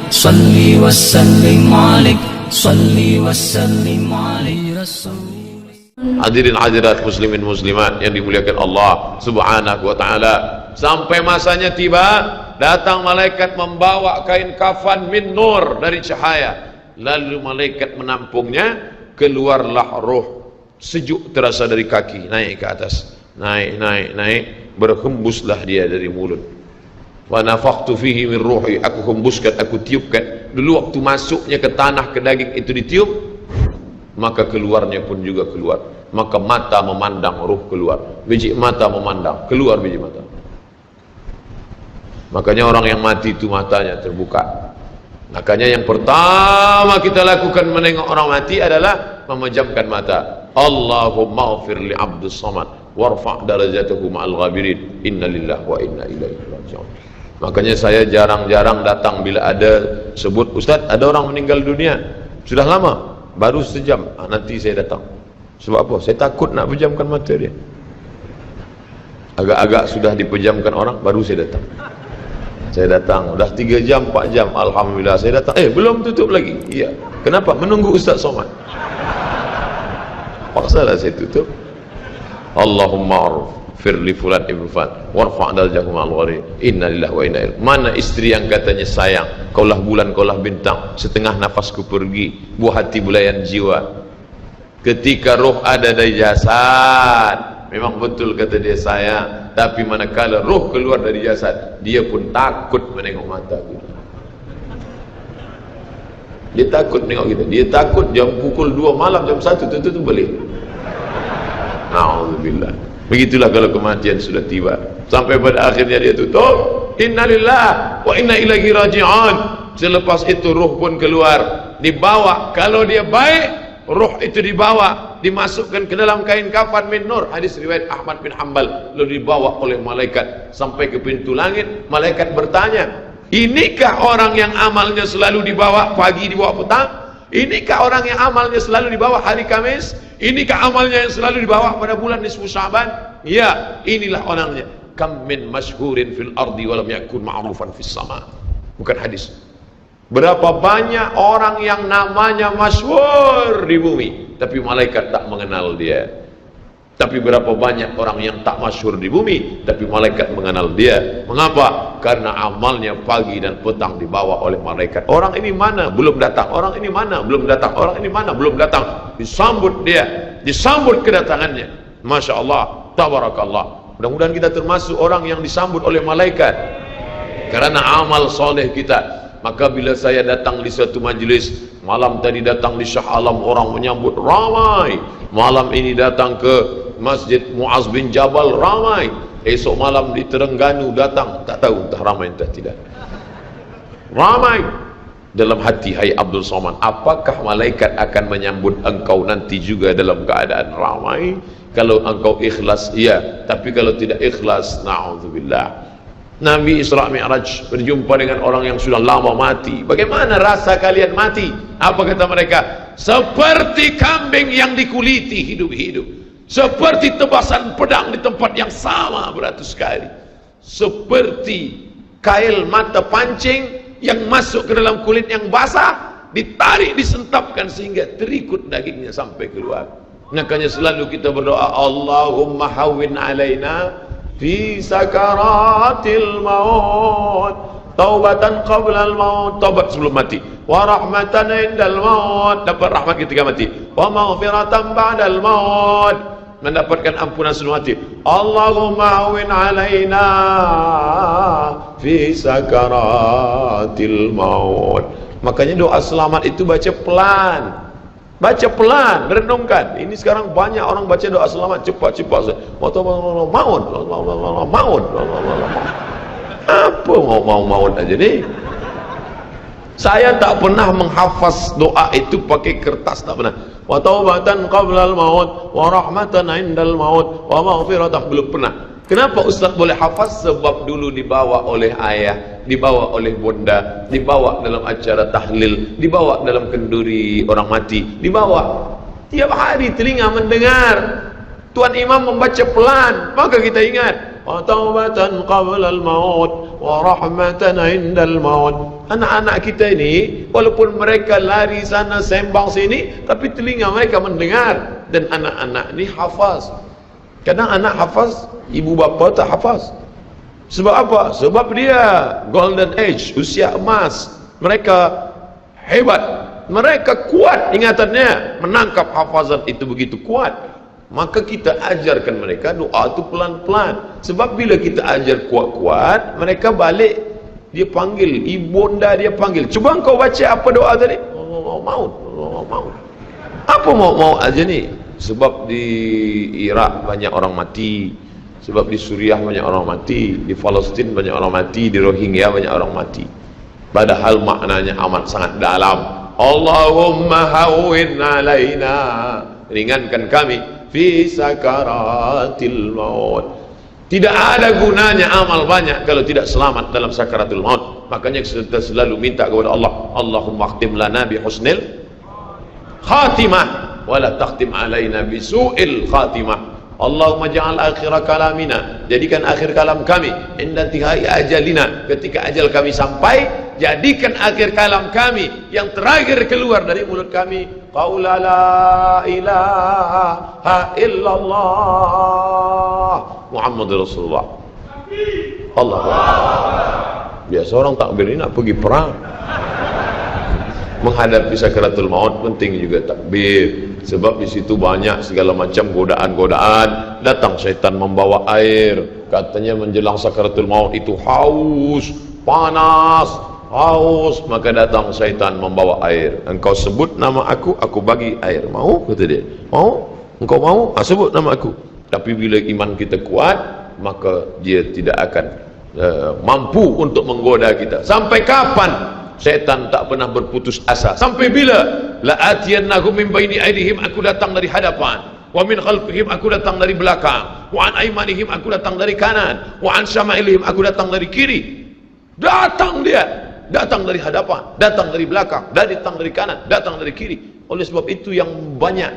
salli wa sallim alaik, salli wa sallim alaik Rasul. Hadirin hadirat muslimin muslimat yang dimuliakan Allah subhanahu wa ta'ala, sampai masanya tiba, datang malaikat membawa kain kafan min nur, dari cahaya. Lalu malaikat menampungnya, keluarlah roh sejuk terasa dari kaki, naik ke atas, naik, berhembuslah dia dari mulut. Wa nafakhtu fihi min ruhi, aku hembuskan, aku tiupkan. Dulu waktu masuknya ke tanah, ke daging itu ditiup, maka keluarnya pun juga keluar. Maka mata memandang, ruh keluar. Biji mata memandang, keluar biji mata. Makanya orang yang mati itu matanya terbuka. Makanya yang pertama kita lakukan menengok orang mati adalah memejamkan mata. Allahumma ghfir li abdus samad warfa' darajatahu ma'al ghabirin, inna lillahi wa inna ilaihi raji'un. Makanya saya jarang-jarang datang bila ada sebut, Ustaz ada orang meninggal dunia, sudah lama, baru sejam, nanti saya datang. Sebab apa? Saya takut nak pejamkan mata dia. Agak-agak sudah dipejamkan orang, baru saya datang. Saya datang, udah 3 jam, 4 jam, alhamdulillah saya datang. Belum tutup lagi. Iya. Kenapa? Menunggu Ustaz Somad. Paksalah saya tutup. Allahumma firli fulan ibn fulan warfa' darajatahu ma'al ghabirin, inna lillahi wa inna ilaihi. Mana istri yang katanya sayang, kaulah bulan, kaulah bintang, setengah nafasku pergi, buah hati bulayan jiwa. Ketika roh ada dari jasad, memang betul kata dia sayang, tapi manakala roh keluar dari jasad, dia pun takut menengok mata kita. Dia takut menengok kita. Dia takut jam pukul 2 malam, jam 1 tutup balik. Na'udzubillah. Begitulah kalau kematian sudah tiba. Sampai pada akhirnya dia tutup, innalillah wa inna ilaihi raji'un. Selepas itu roh pun keluar, dibawa. Kalau dia baik, roh itu dibawa, dimasukkan ke dalam kain kafan min nur, hadis riwayat Ahmad bin Hanbal. Lalu dibawa oleh malaikat sampai ke pintu langit. Malaikat bertanya, inikah orang yang amalnya selalu dibawa pagi, dibawa petang? Inikah orang yang amalnya selalu dibawa hari Kamis? Inikah amalnya yang selalu dibawa pada bulan nisfu Sya'ban? Ya, inilah orangnya. Kam min masyhurin fil ardi walam yakun ma'rufan fis sama. Bukan hadis. Berapa banyak orang yang namanya masyhur di bumi, tapi malaikat tak mengenal dia. Tapi berapa banyak orang yang tak masyhur di bumi, tapi malaikat mengenal dia. Mengapa? Karena amalnya pagi dan petang dibawa oleh malaikat. Orang ini mana? Belum datang. Orang ini mana? Belum datang. Orang ini mana? Belum datang. Disambut dia, disambut kedatangannya. Masya Allah, tabarakallah. Mudah-mudahan kita termasuk orang yang disambut oleh malaikat karena amal soleh kita. Maka bila saya datang di suatu majlis, malam tadi datang di Shah Alam, orang menyambut ramai. Malam ini datang ke Masjid Muaz bin Jabal, ramai. Esok malam di Terengganu datang, tak tahu entah ramai entah tidak. Ramai. Dalam hati, hai Abdul Somad, apakah malaikat akan menyambut engkau nanti juga dalam keadaan ramai? Kalau engkau ikhlas, iya. Tapi kalau tidak ikhlas, na'udzubillah. Nabi Isra Mi'raj berjumpa dengan orang yang sudah lama mati. Bagaimana rasa kalian mati? Apa kata mereka? Seperti kambing yang dikuliti hidup-hidup, seperti tebasan pedang di tempat yang sama beratus kali, seperti kail mata pancing yang masuk ke dalam kulit yang basah, ditarik, disentapkan sehingga terikut dagingnya sampai keluar. Makanya selalu kita berdoa, Allahumma hawwin alaina fi sakaratil maut, taubatan qabla al maut, taubat sebelum mati, wa rahmatan indal maut, dapat rahmat ketika mati, wa maghfiratan ba'dal maut, mendapatkan ampunan sebelum mati. Allahumma hawwin alaina fi sakaratil maut. Makanya doa selamat itu baca pelan. Baca pelan, renungkan. Ini sekarang banyak orang baca doa selamat cepat-cepat. Maut. Apa maut aja nih? Saya tak pernah menghafaz doa itu pakai kertas, tak pernah. Wa taubatan qablal maut, wa rahmatan indal maut, wa maghfiratan, belum pernah. Kenapa Ustaz boleh hafaz? Sebab dulu dibawa oleh ayah, dibawa oleh bunda, dibawa dalam acara tahlil, dibawa dalam kenduri orang mati, dibawa. Tiap hari telinga mendengar Tuan Imam membaca pelan, maka kita ingat. Wa taubatan qablal maut, wa rahmatan indal maut. Anak-anak kita ini walaupun mereka lari sana sembang sini, tapi telinga mereka mendengar. Dan anak-anak ini hafaz. Kadang anak hafaz, ibu bapa tak hafaz. Sebab apa? Sebab dia golden age, usia emas. Mereka hebat, mereka kuat ingatannya, menangkap hafazan itu begitu kuat. Maka kita ajarkan mereka doa itu pelan-pelan. Sebab bila kita ajar kuat-kuat, mereka balik, dia panggil, ibunda dia panggil, cuba engkau baca apa doa tadi? Allah maut, Allah maut. Apa mau aja ni? Sebab di Iraq banyak orang mati, sebab di Suriah banyak orang mati, di Palestin banyak orang mati, di Rohingya banyak orang mati. Padahal maknanya amat sangat dalam. Allahumma hawwin alaina, ringankan kami fi sakaratil maut. Tidak ada gunanya amal banyak kalau tidak selamat dalam sakaratul maut. Makanya kita selalu minta kepada Allah, Allahumma khtim lana bi husnil khatimah wa la takhtim alaina bi su'il khatimah. Allahumma ja'al akhir kalamina, jadikan akhir kalam kami inda tihai ajalina, ketika ajal kami sampai, jadikan akhir kalam kami yang terakhir keluar dari mulut kami qaula la ilaha illallah Muhammadur Rasulullah. Allahu Akbar. Biasa orang takbir ini nak pergi perang, menghadapi sakaratul maut penting juga takbir. Sebab di situ banyak segala macam godaan-godaan. Datang syaitan membawa air, katanya menjelang sakaratul maut itu haus, panas, haus, maka datang syaitan membawa air. Engkau sebut nama aku bagi air. Mau? Kata dia. Mau? Engkau mau? Sebut nama aku. Tapi bila iman kita kuat, maka dia tidak akan mampu untuk menggoda kita. Sampai kapan syaitan tak pernah berputus asa? Sampai bila? La atiyannahum min baini aydihim, aku datang dari hadapan, wa min khalfihim, aku datang dari belakang, wa an aymanihim, aku datang dari kanan, wa an syama'ilihim, aku datang dari kiri. Datang dia, datang dari hadapan, datang dari belakang, datang dari kanan, datang dari kiri. Oleh sebab itu yang banyak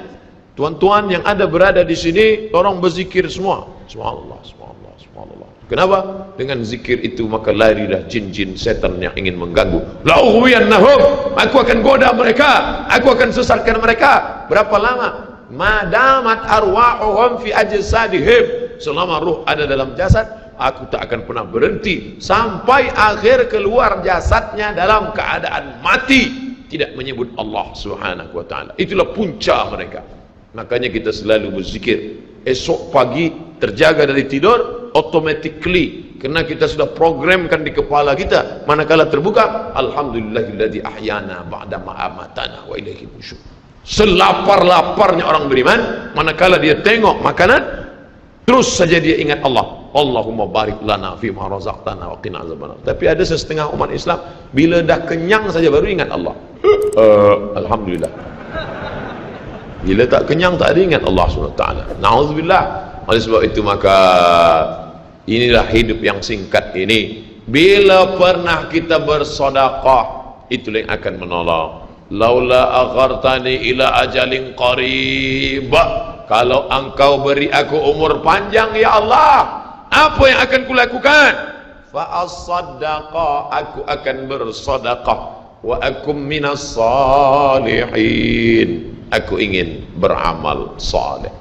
tuan-tuan yang ada berada di sini, orang berzikir semua, subhanallah, subhanallah, subhanallah. Kenapa? Dengan zikir itu maka larilah jin-jin setan yang ingin mengganggu. La'uwiyannahum, aku akan goda mereka, aku akan sesatkan mereka. Berapa lama? Madamat arwahuhum fi ajsadihim, selama ruh ada dalam jasad, aku tak akan pernah berhenti sampai akhir keluar jasadnya dalam keadaan mati, tidak menyebut Allah Subhanahu wa taala. Itulah punca mereka. Makanya kita selalu berzikir. Esok pagi terjaga dari tidur automatically, kerana kita sudah programkan di kepala kita, manakala terbuka, alhamdulillahilladzi ahyana ba'da ma amatana wa ilaihi nusyur. Selapar-laparnya orang beriman, manakala dia tengok makanan, terus saja dia ingat Allah. Allahumma barik lana fi ma razaqtana wa qina azabannar. Tapi ada setengah umat Islam, bila dah kenyang saja baru ingat Allah. Alhamdulillah. Bila tak kenyang tak ada ingat Allah SWT. Na'udzubillah. Oleh sebab itu maka inilah hidup yang singkat ini. Bila pernah kita bersedekah, itulah yang akan menolong. Laula aghartani ila ajalin qarib, kalau engkau beri aku umur panjang ya Allah, apa yang akan kulakukan? Fa as-saddaqa, aku akan bersedekah, wa akum minas salihin, aku ingin beramal saleh.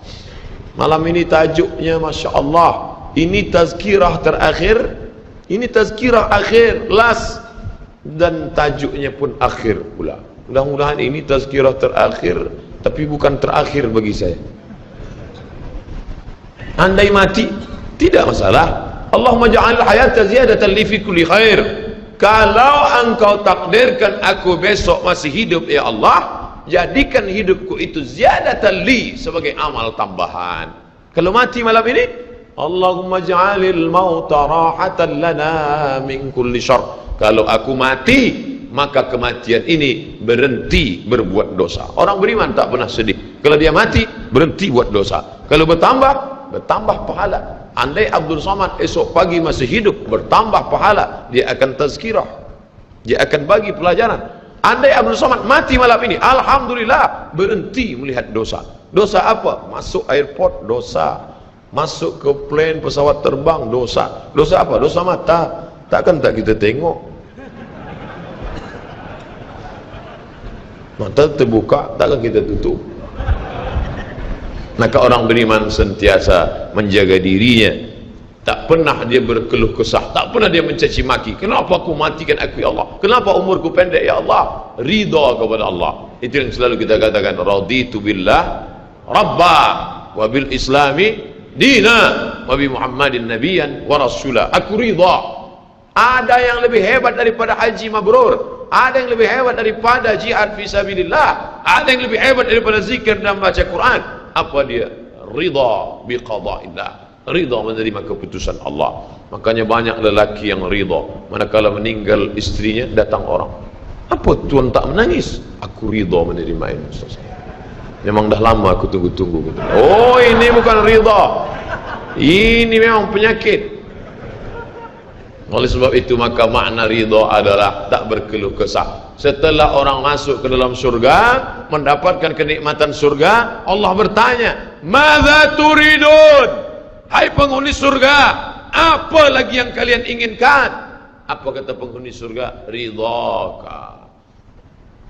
Malam ini tajuknya Masya Allah, ini tazkirah terakhir, ini tazkirah akhir, last, dan tajuknya pun akhir pula. Mudah-mudahan ini tazkirah terakhir, tapi bukan terakhir bagi saya. Andai mati, tidak masalah. Allahumma ja'al hayata ziyadatan li fi kulli khair. Kalau engkau takdirkan aku besok masih hidup ya Allah, jadikan hidupku itu ziyadatan li, sebagai amal tambahan. Kalau mati malam ini, Allahumma ja'alil mauta rahatan lana min kulli syarr. Kalau aku mati, maka kematian ini berhenti berbuat dosa. Orang beriman tak pernah sedih. Kalau dia mati, berhenti buat dosa. Kalau bertambah pahala. Andai Abdul Somad esok pagi masih hidup, bertambah pahala, dia akan tazkirah, dia akan bagi pelajaran. Andai Abdul Somad mati malam ini, alhamdulillah, berhenti melihat dosa. Dosa apa? Masuk airport, dosa. Masuk ke plane pesawat terbang, dosa. Dosa apa? Dosa mata. takkan tak kita tengok. Mata terbuka, takkan kita tutup. Maka orang beriman sentiasa menjaga dirinya, tak pernah dia berkeluh kesah, tak pernah dia mencaci maki. Kenapa aku matikan aku ya Allah? Kenapa umurku pendek ya Allah? Ridha kepada Allah. Itu yang selalu kita katakan, raditu billah rabba wa bil islami dina wa bi muhammadin nabiyan wa rasula. Aku ridha. Ada yang lebih hebat daripada haji mabrur, ada yang lebih hebat daripada jihad fisabilillah, ada yang lebih hebat daripada zikir dan baca Quran. Apa dia? Ridha bi qada'illah, ridha menerima keputusan Allah. Makanya banyak lelaki yang ridha manakala meninggal istrinya, datang orang, apa tuan tak menangis? Aku ridha menerima ini, Ustaz. Memang dah lama aku tunggu-tunggu. Oh, ini bukan ridha, ini memang penyakit. Oleh sebab itu maka makna ridha adalah tak berkeluh kesah. Setelah orang masuk ke dalam surga, mendapatkan kenikmatan surga, Allah bertanya, "Madza turidun?" Hai penghuni surga, apa lagi yang kalian inginkan? Apa kata penghuni surga? Ridhaka.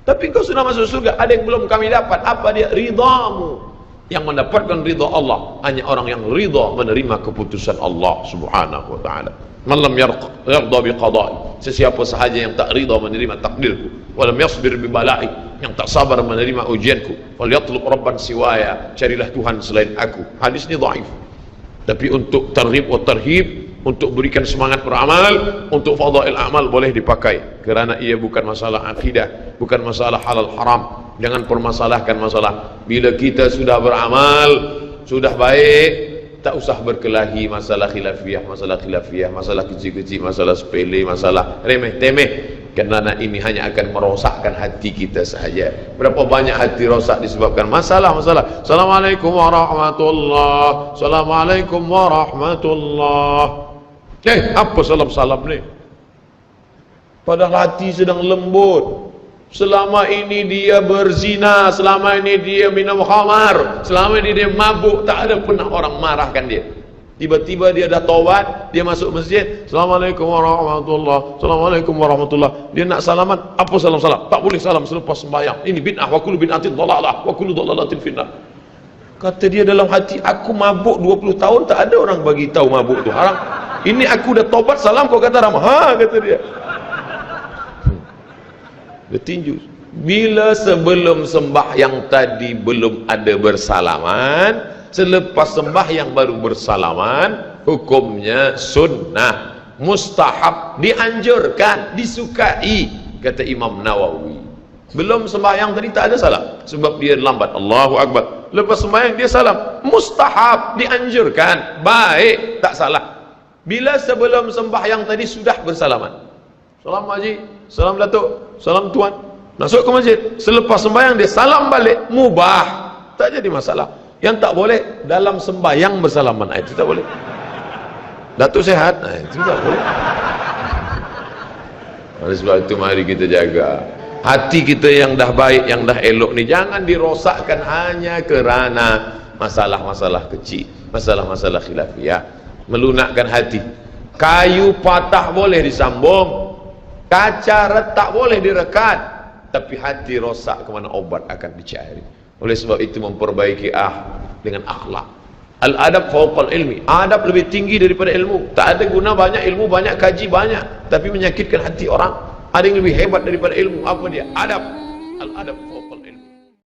Tapi kau sudah masuk surga, ada yang belum kami dapat. Apa dia? Ridhamu. Yang mendapatkan ridha Allah hanya orang yang ridha menerima keputusan Allah Subhanahu wa taala. Man lam yarda bi qada'i, sesiapa sahaja yang tak ridha menerima takdirku, walam yasbir bi bala'i, yang tak sabar menerima ujianku, wal yatlub rabban siwaya, carilah Tuhan selain aku. Hadis ini dhaif. Tapi untuk targhib wa tarhib, untuk berikan semangat beramal, untuk fadail amal boleh dipakai, kerana ia bukan masalah akidah, bukan masalah halal haram. Jangan permasalahkan masalah. Bila kita sudah beramal, sudah baik, tak usah berkelahi masalah khilafiyah, masalah kecil-kecil, masalah sepele, masalah remeh-temeh. Kerana ini hanya akan merosakkan hati kita sahaja. Berapa banyak hati rosak disebabkan masalah-masalah. Assalamualaikum warahmatullahi, Assalamualaikum warahmatullahi. Apa salam-salam ni? Padahal hati sedang lembut. Selama ini dia berzina, selama ini dia minum khamar, selama ini dia mabuk, tak ada pernah orang marahkan dia. Tiba-tiba dia dah taubat, dia masuk masjid, Assalamualaikum warahmatullahi, Assalamualaikum warahmatullahi. Dia nak salaman, apa salam-salam? Tak boleh salam selepas sembahyang. Ini bid'ah, wa kullu bid'atin dhalalah, wa kullu dhalalatin finnar. Kata dia dalam hati, aku mabuk 20 tahun, tak ada orang bagi tahu mabuk tu haram. Ini aku dah taubat, salam kau kata ramah. Ha, kata dia. Dia tinju. Bila sebelum sembahyang tadi belum ada bersalaman, selepas sembahyang baru bersalaman, hukumnya sunnah, mustahab, dianjurkan, disukai, kata Imam Nawawi. Belum sembahyang tadi tak ada salam, sebab dia lambat. Allahu Akbar. Lepas sembahyang dia salam, mustahab, dianjurkan, baik, tak salah. Bila sebelum sembahyang tadi sudah bersalaman, salam haji, salam datuk, salam tuan, masuk ke masjid, selepas sembahyang dia salam balik, mubah, tak jadi masalah. Yang tak boleh dalam sembahyang bersalaman, itu tak boleh. Datuk sehat, itu tak boleh. Oleh sebab itu mari kita jaga hati kita yang dah baik, yang dah elok ni, jangan dirosakkan hanya kerana masalah-masalah kecil, masalah-masalah khilafiyah. Melunakkan hati. Kayu patah boleh disambung, kaca retak boleh direkat, tapi hati rosak, kemana obat akan dicari. Oleh sebab itu memperbaiki dengan akhlak. Al-adab fawqal ilmi, adab lebih tinggi daripada ilmu. Tak ada guna banyak ilmu, banyak kaji banyak, tapi menyakitkan hati orang. Ada yang lebih hebat daripada ilmu. Apa dia? Adab. Al-adab fawqal ilmi.